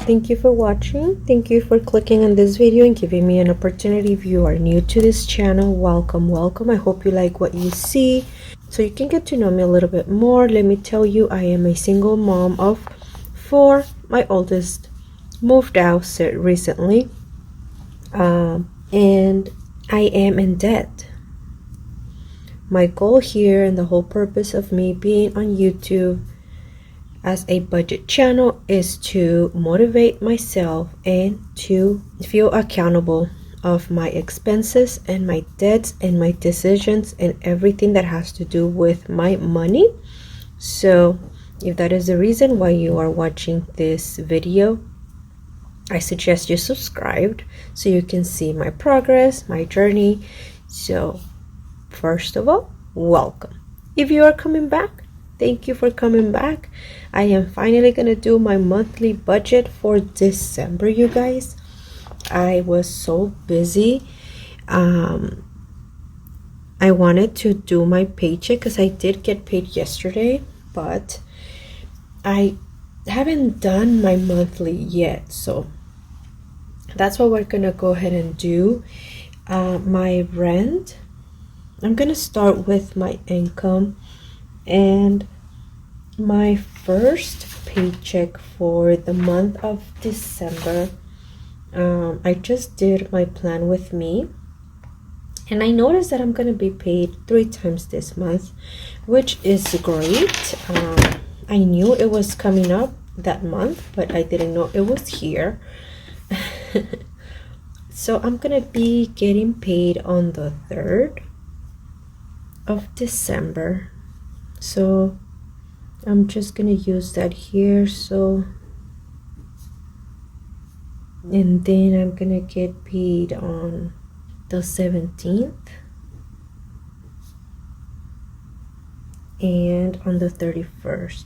Thank you for watching. Thank you for clicking on this video and giving me an opportunity. If you are new to this channel, welcome. I hope you like what you see. So you can get to know me a little bit more. Let me tell you, I am a single mom of 4. My oldest moved out recently, and I am in debt. My goal here and the whole purpose of me being on YouTube as a budget channel is to motivate myself and to feel accountable of my expenses and my debts and my decisions and everything that has to do with my money. So if that is the reason why you are watching this video, I suggest you subscribed so you can see my progress, my journey. So first of all, welcome. If you are coming back, thank you for coming back. I am finally gonna do my monthly budget for December, you guys. I was so busy. I wanted to do my paycheck because I did get paid yesterday, but I haven't done my monthly yet. So that's what we're gonna go ahead and do. My rent, I'm gonna start with my income, and my first paycheck for the month of December, I just did my plan with me, and I noticed that I'm gonna be paid 3 times this month, which is great. I knew it was coming up that month, but I didn't know it was here. So I'm gonna be getting paid on the 3rd of December. So I'm just gonna use that here. So, and then I'm gonna get paid on the 17th and on the 31st,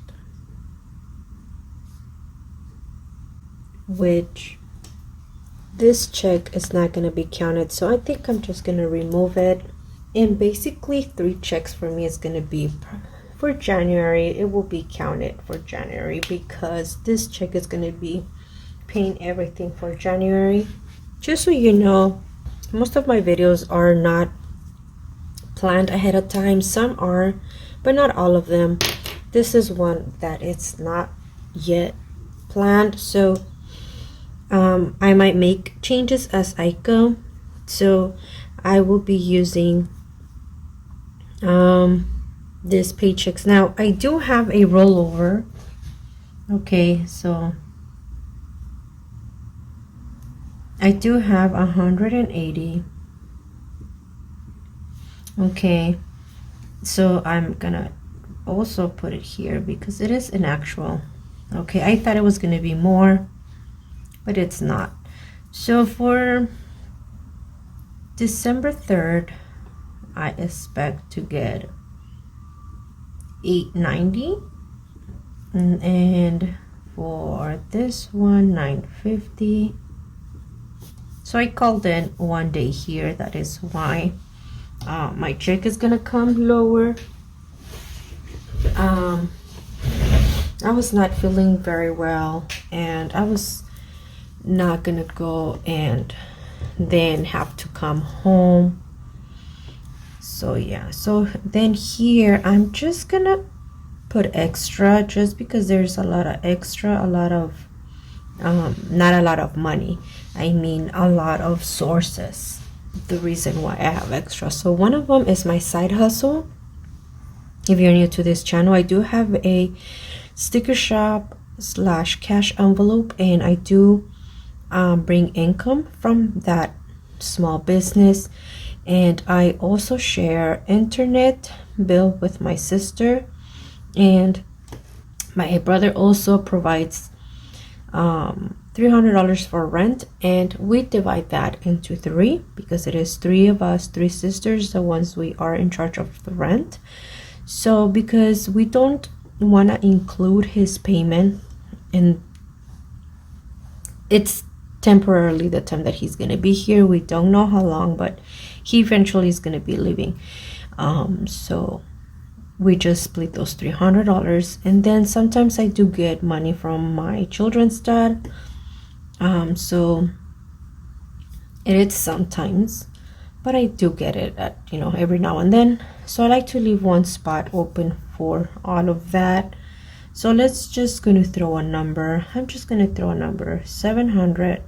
which this check is not gonna be counted, so I think I'm just gonna remove it. And basically 3 checks for me is gonna be for January. It will be counted for January because this check is going to be paying everything for January. Just so you know, most of my videos are not planned ahead of time. Some are, but not all of them. This is one that it's not yet planned, so I might make changes as I go. So I will be using this paychecks. Now I do have a rollover. Okay, so I do have 180. Okay, so I'm gonna also put it here because it is an actual. Okay, I thought it was gonna be more, but it's not. So for December 3rd, I expect to get $890, and for this one, $950. So I called in one day here. That is why my check is gonna come lower. I was not feeling very well, and I was not gonna go and then have to come home. So yeah, so then here I'm just gonna put extra just because there's a lot of extra, a lot of not a lot of money, I mean a lot of sources. The reason why I have extra, so one of them is my side hustle. If you're new to this channel, I do have a sticker shop / cash envelope, and I do bring income from that small business. And I also share internet bill with my sister, and my brother also provides $300 for rent, and we divide that into 3 because it is 3 of us, 3 sisters, the ones we are in charge of the rent. So because we don't want to include his payment, and it's temporarily the time that he's going to be here, we don't know how long, but he eventually is going to be leaving. So we just split those $300, and then sometimes I do get money from my children's dad, So it is sometimes, but I do get it at, every now and then. So I like to leave one spot open for all of that. So let's just gonna throw a number. I'm just gonna throw a number, 700.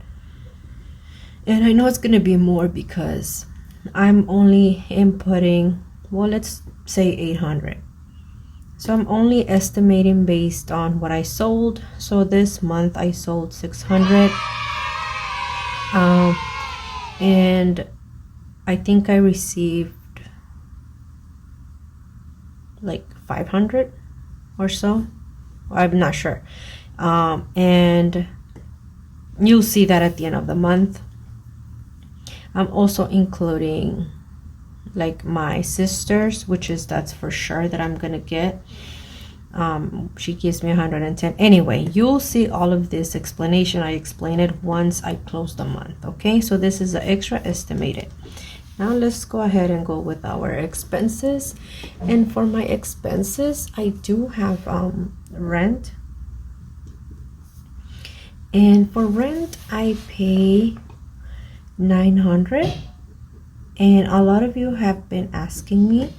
And I know it's gonna be more because I'm only inputting, well, let's say 800. So I'm only estimating based on what I sold. So this month I sold 600. And I think I received like 500 or so. I'm not sure. And you'll see that at the end of the month. I'm also including like my sisters, that's for sure that I'm gonna get. She gives me 110. Anyway, you'll see all of this explanation. I explain it once I close the month. Okay, so this is the extra estimated. Now let's go ahead and go with our expenses. And for my expenses, I do have rent. And for rent, I pay 900. And a lot of you have been asking me,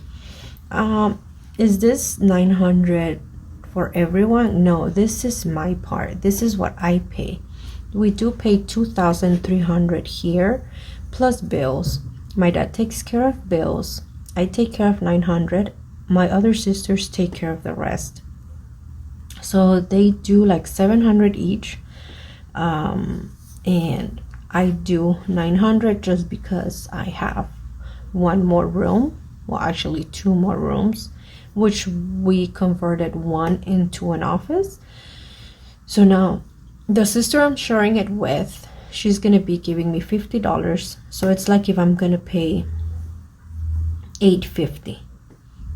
is this 900 for everyone? No, this is my part. This is what I pay. We do pay 2,300 here plus bills. My dad takes care of bills. I take care of 900. My other sisters take care of the rest. So they do like 700 each. And I do 900 just because I have one more room. Well, actually 2 more rooms, which we converted one into an office. So now the sister I'm sharing it with, she's gonna be giving me $50. So it's like if I'm gonna pay $850.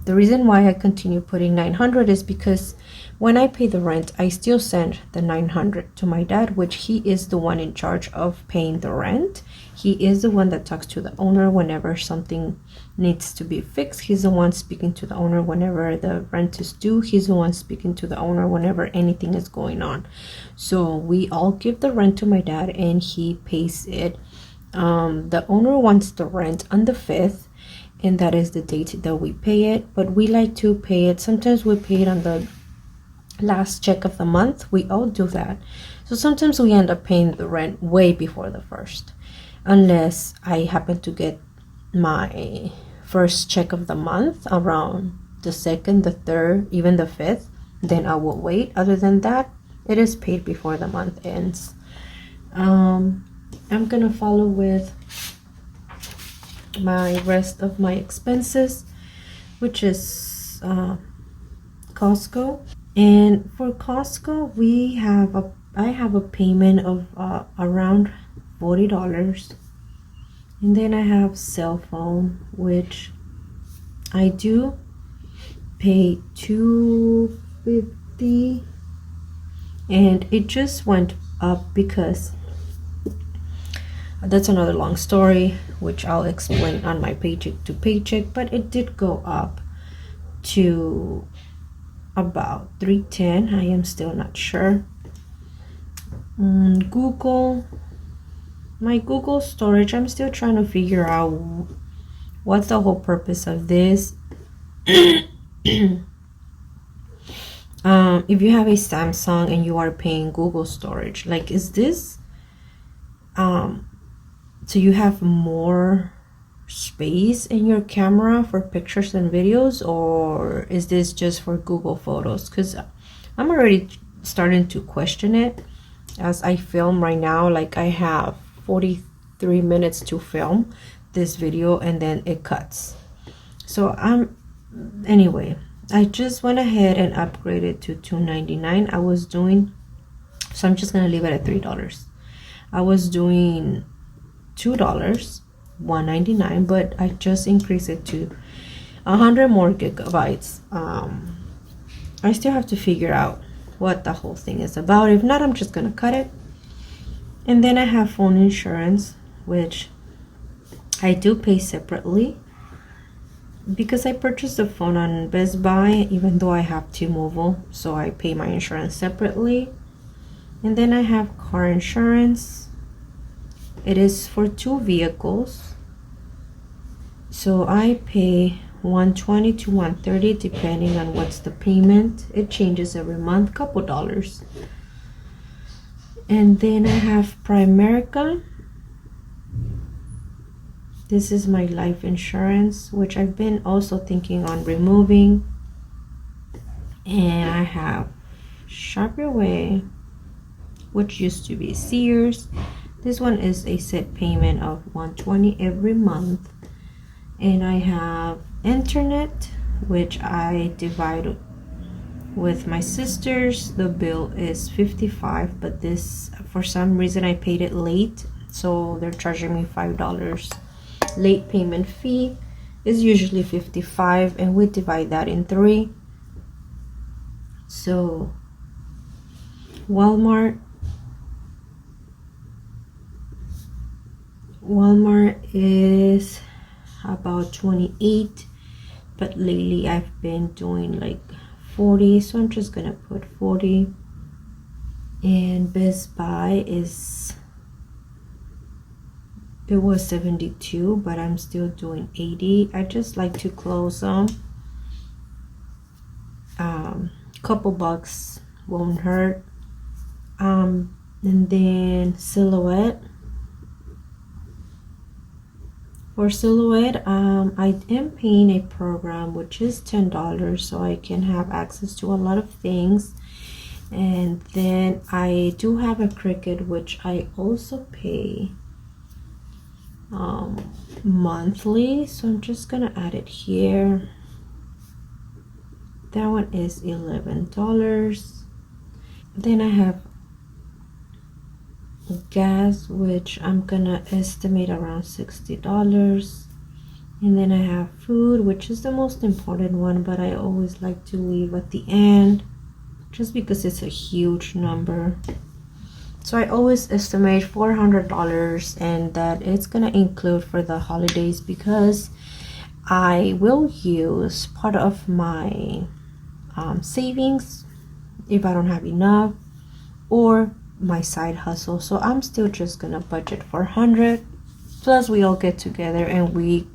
The reason why I continue putting 900 is because when I pay the rent, I still send the 900 to my dad, which he is the one in charge of paying the rent. He is the one that talks to the owner whenever something needs to be fixed. He's the one speaking to the owner whenever the rent is due. He's the one speaking to the owner whenever anything is going on. So we all give the rent to my dad and he pays it. The owner wants the rent on the 5th, and that is the date that we pay it. But we like to pay it, sometimes we pay it on the last check of the month. We all do that. So sometimes we end up paying the rent way before the 1st, unless I happen to get my first check of the month around the 2nd, the 3rd, even the 5th, then I will wait. Other than that, it is paid before the month ends. I'm gonna follow with my rest of my expenses, which is Costco. And for Costco, I have a payment of around $40. And then I have cell phone, which I do pay $250, and it just went up because that's another long story, which I'll explain on my paycheck to paycheck, but it did go up to about $310. I am still not sure. My Google storage, I'm still trying to figure out what's the whole purpose of this. If you have a Samsung and you are paying Google storage, like, is this so you have more space in your camera for pictures and videos, or is this just for Google Photos? Because I'm already starting to question it as I film right now. Like, I have 43 minutes to film this video and then it cuts. So anyway, I just went ahead and upgraded to $299. So I'm just gonna leave it at $3. I was doing $2, $199, but I just increased it to 100 more gigabytes. I still have to figure out what the whole thing is about. If not, I'm just gonna cut it. And then I have phone insurance, which I do pay separately because I purchased the phone on Best Buy, even though I have T-Mobile, so I pay my insurance separately. And then I have car insurance. It is for 2 vehicles. So I pay 120 to 130 depending on what's the payment. It changes every month, couple dollars. And then I have Primerica. This is my life insurance, which I've been also thinking on removing. And I have Shop Your Way, which used to be Sears. This one is a set payment of 120 every month. And I have internet, which I divide with my sisters. The bill is 55, but this, for some reason, I paid it late, so they're charging me $5. Late payment fee is usually 55, and we divide that in 3. So Walmart is about 28, but lately I've been doing like 40, so I'm just gonna put 40. And Best Buy it was 72, but I'm still doing 80. I just like to close them. Couple bucks won't hurt. And then Silhouette. For Silhouette, I am paying a program which is $10, so I can have access to a lot of things. And then I do have a Cricut, which I also pay monthly, so I'm just gonna add it here. That one is $11. Then I have gas, which I'm gonna estimate around $60. And then I have food, which is the most important one, but I always like to leave at the end just because it's a huge number. So I always estimate $400, and that it's gonna include for the holidays, because I will use part of my savings if I don't have enough, or my side hustle. So I'm still just gonna budget $400. Plus we all get together and we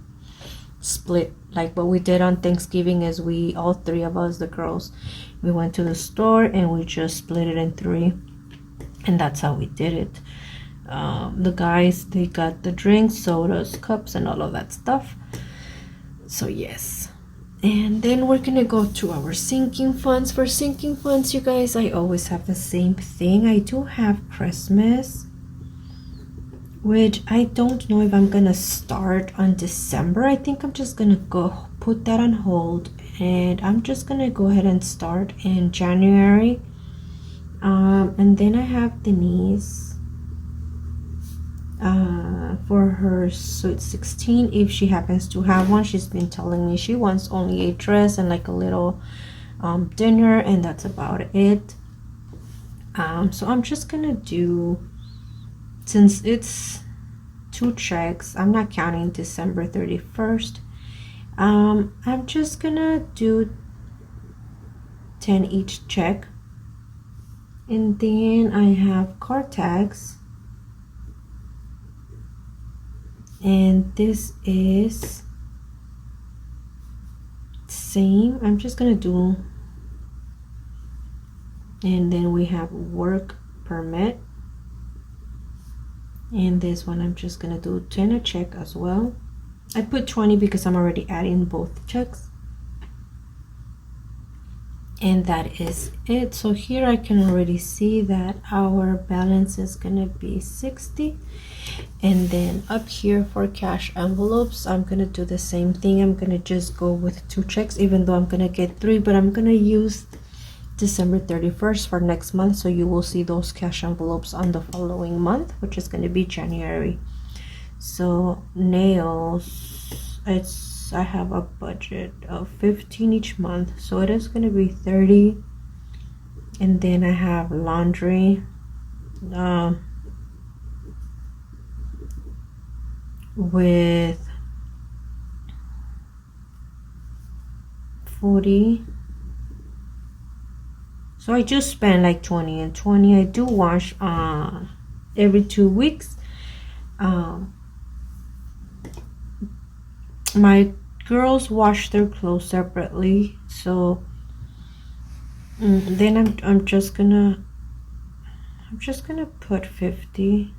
split, like what we did on Thanksgiving is we all 3 of us, the girls, we went to the store and we just split it in 3, and that's how we did it. The guys, they got the drinks, sodas, cups, and all of that stuff. So yes. And then we're gonna go to our sinking funds. For sinking funds, you guys, I always have the same thing. I do have Christmas, which I don't know if I'm gonna start on December. I think I'm just gonna go put that on hold, and I'm just gonna go ahead and start in January. And then I have Denise for her Sweet 16, if she happens to have one. She's been telling me she wants only a dress and like a little dinner, and that's about it. So I'm just gonna do, since it's 2 checks, I'm not counting December 31st, I'm just gonna do 10 each check. And then I have car tags, and this is same. I'm just gonna do, and then we have work permit, and this one I'm just gonna do 10 a check as well. I put 20 because I'm already adding both checks, and that is it. So here I can already see that our balance is gonna be 60. And then up here for cash envelopes, I'm gonna do the same thing. I'm gonna just go with 2 checks, even though I'm gonna get 3, but I'm gonna use December 31st for next month, so you will see those cash envelopes on the following month, which is gonna be January. So nails, I have a budget of 15 each month, so it is gonna be 30. And then I have laundry, with 40. So I just spend like 20 and 20. I do wash every 2 weeks. My girls wash their clothes separately, so then I'm just gonna put 50,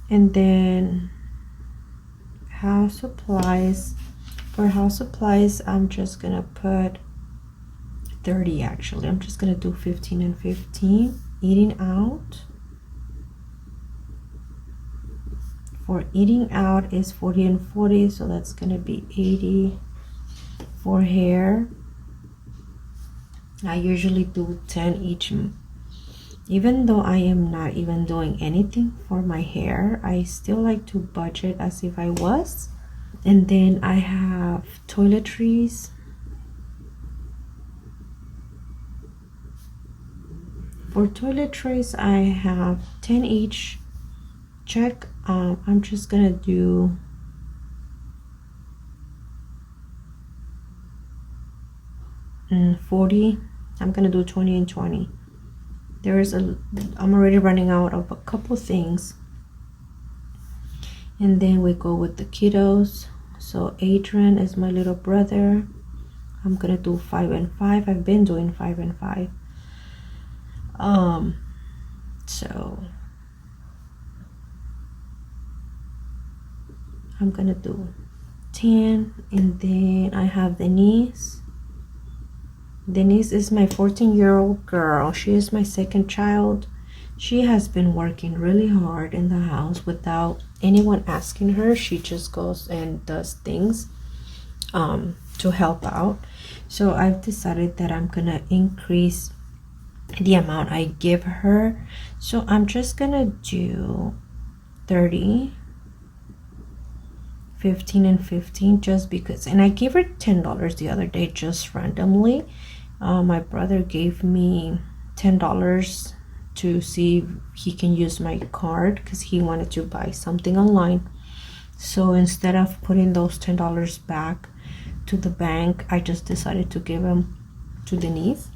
and then house supplies. For house supplies, I'm just gonna put 30. Actually, I'm just gonna do 15 and 15. Eating out, for eating out is 40 and 40, so that's gonna be 80. For hair, I usually do 10 each. Even though I am not even doing anything for my hair, I still like to budget as if I was. And then I have toiletries. For toiletries, I have 10 each. Check. I'm just gonna do $40. I'm gonna do 20 and 20. I'm already running out of a couple things. And then we go with the kiddos. So Adrian is my little brother. I'm gonna do 5 and 5. I've been doing 5 and 5. So I'm gonna do 10, and then I have Denise. Denise is my 14-year-old girl. She is my second child. She has been working really hard in the house without anyone asking her. She just goes and does things to help out. So I've decided that I'm gonna increase the amount I give her. So I'm just gonna do 30, 15 and 15, just because. And I gave her $10 the other day just randomly. My brother gave me $10 to see if he can use my card because he wanted to buy something online. So instead of putting those $10 back to the bank, I just decided to give them to Denise,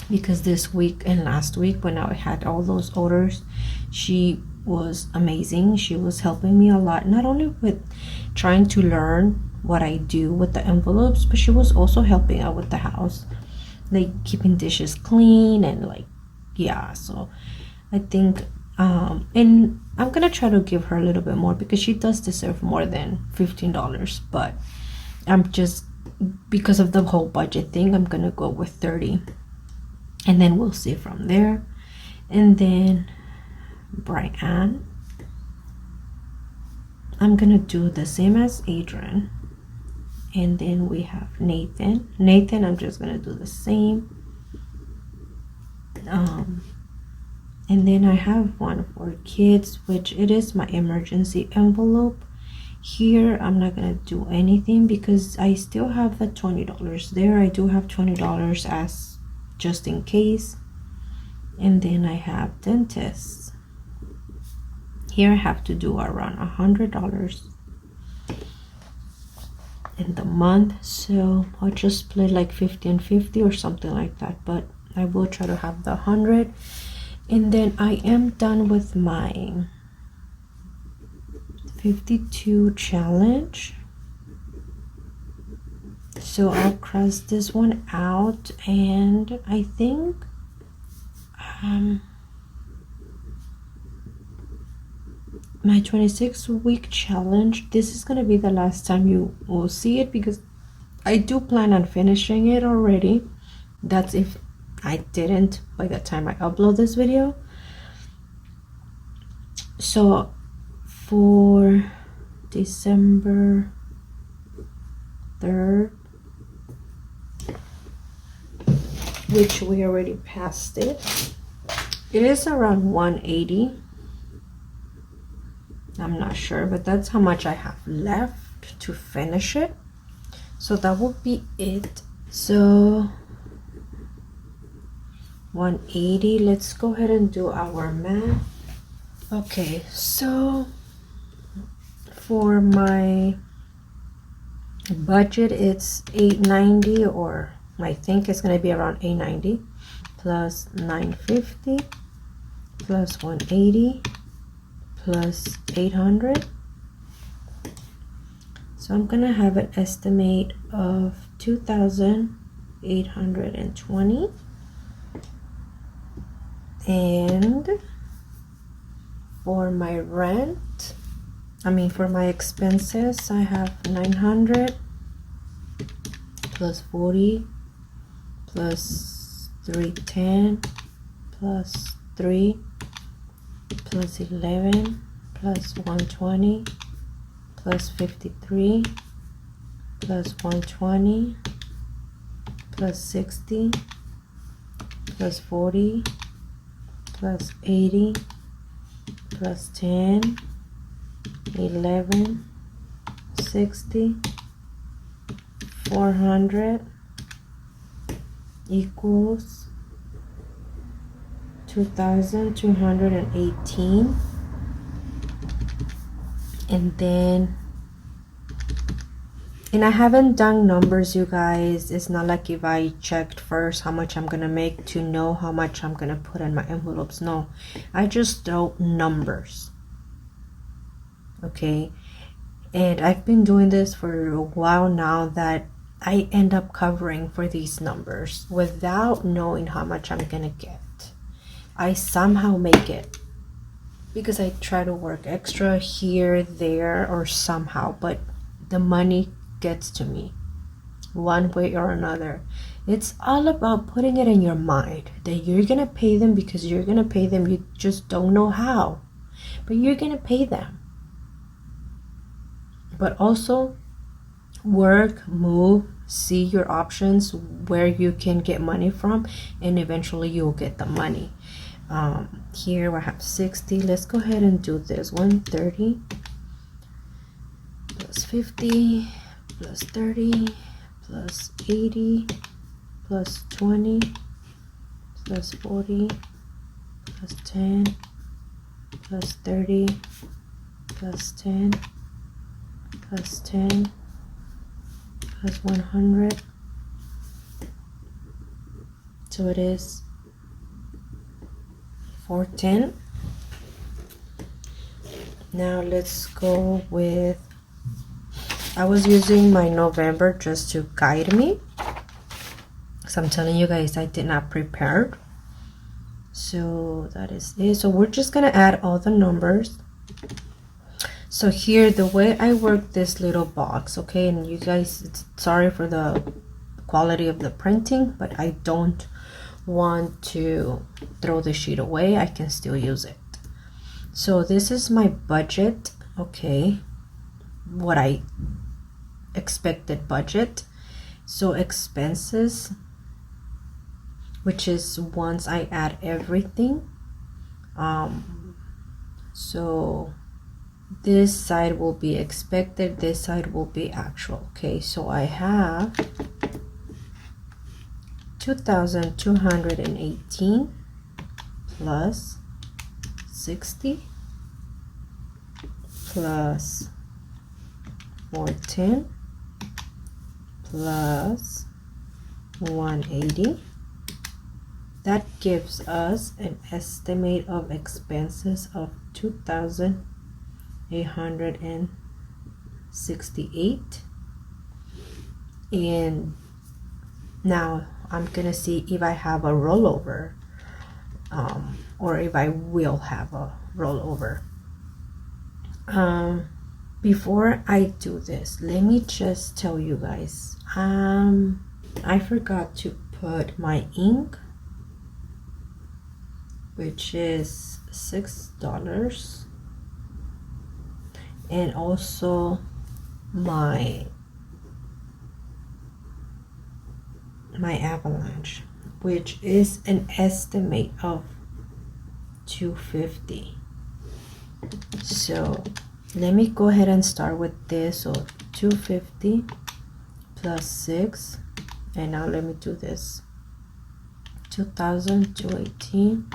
because this week and last week when I had all those orders, she was amazing. She was helping me a lot, not only with trying to learn what I do with the envelopes, but she was also helping out with the house, like keeping dishes clean and like, yeah. So I think and I'm gonna try to give her a little bit more because she does deserve more than $15, but I'm just, because of the whole budget thing, I'm gonna go with 30, and then we'll see from there. And then Brian, I'm gonna do the same as Adrian. And then we have Nathan. I'm just gonna do the same. And then I have one for kids, which it is my emergency envelope. Here I'm not gonna do anything because I still have the $20 there. I do have $20 as just in case. And then I have dentists. Here I have to do around $100 in the month, so I'll just split like 50 and 50 or something like that, but I will try to have the 100. And then I am done with my 52 challenge, so I'll cross this one out. And I think my 26-week challenge, this is gonna be the last time you will see it, because I do plan on finishing it already. That's if I didn't by the time I upload this video. So for December 3rd, which we already passed it is around 180. I'm not sure, but that's how much I have left to finish it. So that will be it. So 180. Let's go ahead and do our math. Okay, so for my budget, it's $890, or I think it's going to be around 890 plus 950 plus 180 plus 800. So I'm going to have an estimate of 2,820. And for my rent, for my expenses, I have 900 plus 40 plus 310 plus 3 plus 11 plus 120 plus 53 plus 120 plus 60 plus 40 plus 80 plus 10 11 60 400 equals 2,218. And I haven't done numbers, you guys. It's not like if I checked first how much I'm gonna make to know how much I'm gonna put in my envelopes. No, I just throw numbers. Okay, and I've been doing this for a while now that I end up covering for these numbers without knowing how much I'm gonna get. I somehow make it because I try to work extra here, there, or somehow, but the money gets to me one way or another. It's all about putting it in your mind that you're gonna pay them because you're gonna pay them. You just don't know how, but you're gonna pay them. But also work, move, see your options where you can get money from, and eventually you'll get the money. Here I have 60. Let's go ahead and do this. 130 plus 50 plus 30 plus 80 plus 20 plus 40 plus 10 plus 30 plus 10 plus 10 plus 100. So it is 410. Now let's go with, I was using my November just to guide me. So I'm telling you guys, I did not prepare. So that is it. So we're just gonna add all the numbers. So here, the way I work this little box, okay, and you guys, sorry for the quality of the printing, but I don't want to throw the sheet away. I can still use it. So this is my budget, okay, what I expected budget. So expenses, which is once I add everything, so this side will be expected, this side will be actual. Okay, so I have 2,218 plus 60 plus 410 plus 180. That gives us an estimate of expenses of 2,868. And now I'm gonna see if I have a rollover, or if I will have a rollover. Before I do this, let me just tell you guys, I forgot to put my ink, which is $6, and also my avalanche, which is an estimate of $250. So let me go ahead and start with this. So 250 plus 6, and now let me do this. 2,218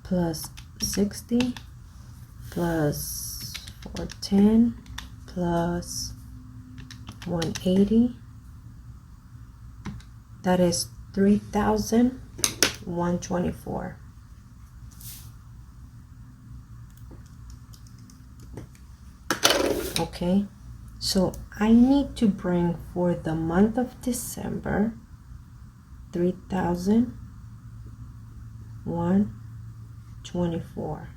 plus 60 plus 410 plus 180 that is 3,124. Okay, so I need to bring for the month of December 3,124.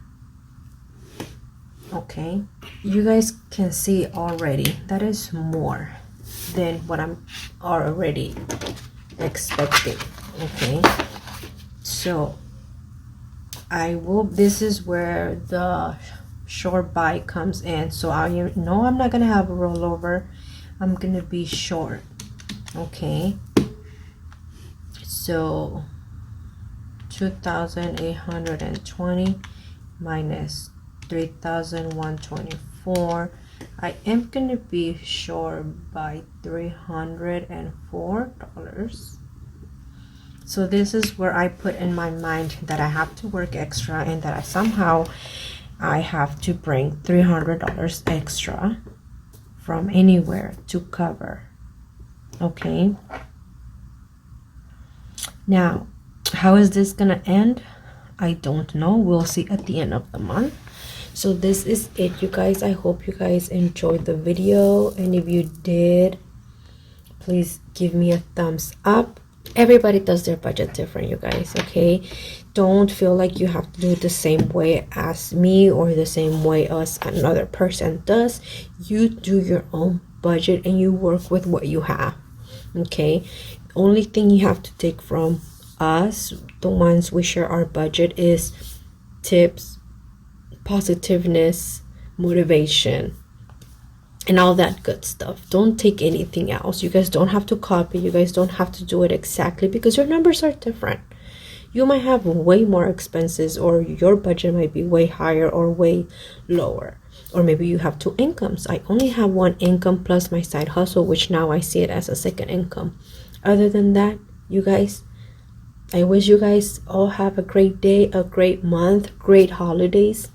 Okay, you guys can see already that is more than what I'm already expecting. Okay, so this is where the short buy comes in. So I know I'm not gonna have a rollover. I'm gonna be short. Okay, so 2,820 minus 3,124. I am gonna be short by $304. So this is where I put in my mind that I have to work extra and that I have to bring $300 extra from anywhere to cover. Okay, now how is this gonna end? I don't know. We'll see at the end of the month. So this is it, you guys. I hope you guys enjoyed the video, and if you did, please give me a thumbs up. Everybody does their budget different, you guys. Okay, don't feel like you have to do it the same way as me or the same way as another person does. You do your own budget and you work with what you have. Okay, only thing you have to take from us, the ones we share our budget, is tips, positiveness, motivation, and all that good stuff. Don't take anything else. You guys don't have to copy. You guys don't have to do it exactly, because your numbers are different. You might have way more expenses, or your budget might be way higher or way lower, or maybe you have two incomes. I only have one income plus my side hustle, which now I see it as a second income. Other than that, you guys, I wish you guys all have a great day, a great month, great holidays,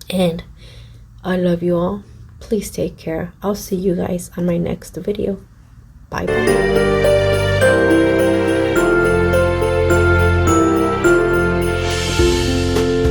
and I love you all. Please take care. I'll see you guys on my next video. Bye bye.